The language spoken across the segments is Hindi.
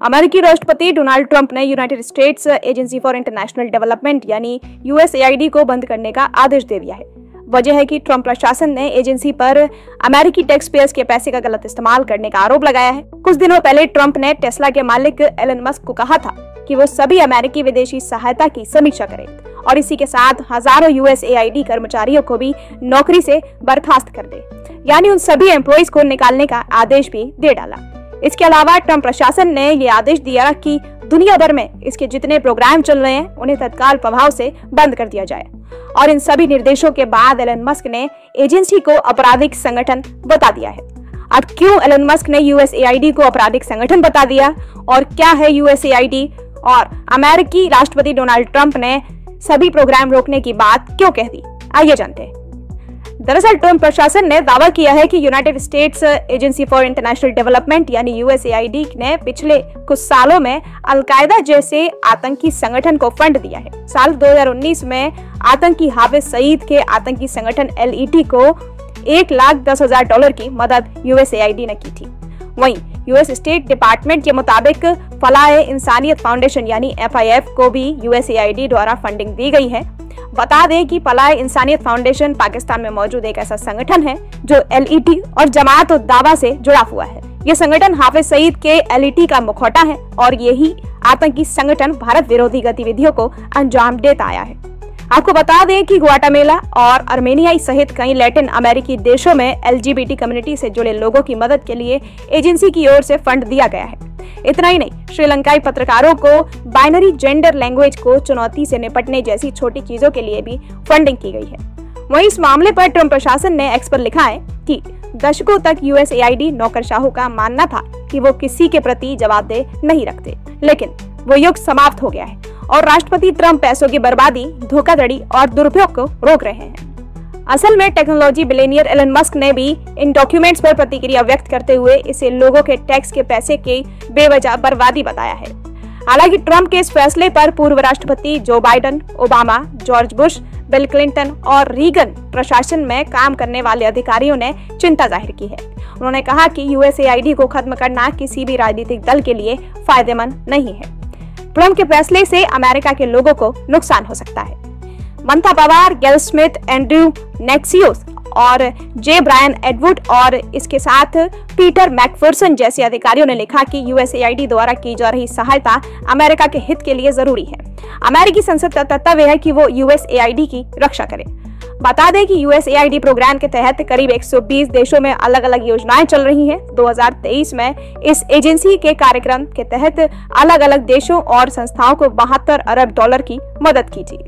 अमेरिकी राष्ट्रपति डोनाल्ड ट्रंप ने United states agency for international development यानी यूएसएआईडी को बंद करने का आदेश दे दिया है। वजह है कि ट्रंप प्रशासन ने एजेंसी पर अमेरिकी टैक्स पेयर्स के पैसे का गलत इस्तेमाल करने का आरोप लगाया है। कुछ दिनों पहले ट्रंप ने टेस्ला के मालिक एलन मस्क को कहा था कि वो सभी अमेरिकी विदेशी सहायता की समीक्षा करें और इसी के साथ हजारों यूएसएआईडी कर्मचारियों को भी नौकरी से बर्खास्त कर दे, यानी उन सभी एम्प्लॉइज को निकालने का आदेश भी दे डाला। इसके अलावा ट्रंप प्रशासन ने ये आदेश दिया कि दुनिया भर में इसके जितने प्रोग्राम चल रहे हैं उन्हें तत्काल प्रभाव से बंद कर दिया जाए। और इन सभी निर्देशों के बाद एलन मस्क ने एजेंसी को आपराधिक संगठन बता दिया है। अब क्यों एलन मस्क ने यूएसएआईडी को आपराधिक संगठन बता दिया और क्या है यूएसएआईडी, और अमेरिकी राष्ट्रपति डोनाल्ड ट्रंप ने सभी प्रोग्राम रोकने की बात क्यों कह दी, आइए जानते हैं। दरअसल ट्रंप प्रशासन ने दावा किया है कि United states agency for international development यानी यूएसएआईडी ने पिछले कुछ सालों में अलकायदा जैसे आतंकी संगठन को फंड दिया है। साल 2019 में आतंकी हाफिज सईद के आतंकी संगठन एलईटी को $1,10,000 की मदद यूएसएआईडी ने की थी। वहीं यूएस स्टेट डिपार्टमेंट के मुताबिक फलाह इंसानियत फाउंडेशन यानी FIF को भी यूएसएआईडी द्वारा फंडिंग दी गई है। बता दें कि फलाह इंसानियत फाउंडेशन पाकिस्तान में मौजूद एक ऐसा संगठन है जो एलईटी और जमात उद दावा से जुड़ा हुआ है। ये संगठन हाफिज सईद के एलईटी का मुखौटा है और यही आतंकी संगठन भारत विरोधी गतिविधियों को अंजाम देता आया है। आपको बता दें कि ग्वाटेमाला और आर्मेनिया सहित कई लैटिन अमेरिकी देशों में LGBT कम्युनिटी से जुड़े लोगों की मदद के लिए एजेंसी की ओर से फंड दिया गया है। इतना ही नहीं, श्रीलंकाई पत्रकारों को बाइनरी जेंडर लैंग्वेज को चुनौती से निपटने जैसी छोटी चीजों के लिए भी फंडिंग की गई है। वहीं इस मामले पर ट्रंप प्रशासन ने एक्स पर लिखा है कि दशकों तक यूएसएआईडी नौकरशाहों का मानना था कि वो किसी के प्रति जवाबदेह नहीं रखते, लेकिन वो युग समाप्त हो गया है और राष्ट्रपति ट्रंप पैसों की बर्बादी, धोखाधड़ी और दुरुपयोग को रोक रहे हैं। असल में टेक्नोलॉजी बिलियनियर एलन मस्क ने भी इन डॉक्यूमेंट्स पर प्रतिक्रिया व्यक्त करते हुए इसे लोगों के टैक्स के पैसे की बेवजह बर्बादी बताया है। हालांकि ट्रंप के इस फैसले पर पूर्व राष्ट्रपति Joe Biden, Obama, George Bush, bill Clinton और रीगन प्रशासन में काम करने वाले अधिकारियों ने चिंता जाहिर की है। उन्होंने कहा कि यूएसएआईडी को खत्म करना किसी भी राजनीतिक दल के लिए फायदेमंद नहीं है। ट्रंप के फैसले से अमेरिका के लोगों को नुकसान हो सकता है। मंथा पवार, गेल स्मिथ, एंड्रयू नेक्सियोस और जे ब्रायन एडवुड और इसके साथ पीटर मैकफर्सन जैसे अधिकारियों ने लिखा कि यूएसएआईडी द्वारा की जा रही सहायता अमेरिका के हित के लिए जरूरी है। अमेरिकी संसद का कर्तव्य है कि वो यूएसएआईडी की रक्षा करे। बता दें कि यूएसएआईडी प्रोग्राम के तहत करीब 120 देशों में अलग अलग योजनाएं चल रही हैं। 2023 में इस एजेंसी के कार्यक्रम के तहत अलग अलग देशों और संस्थाओं को $72 अरब की मदद की थी।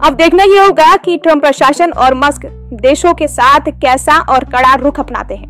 अब देखना ये होगा कि ट्रंप प्रशासन और मस्क देशों के साथ कैसा और कड़ा रुख अपनाते हैं।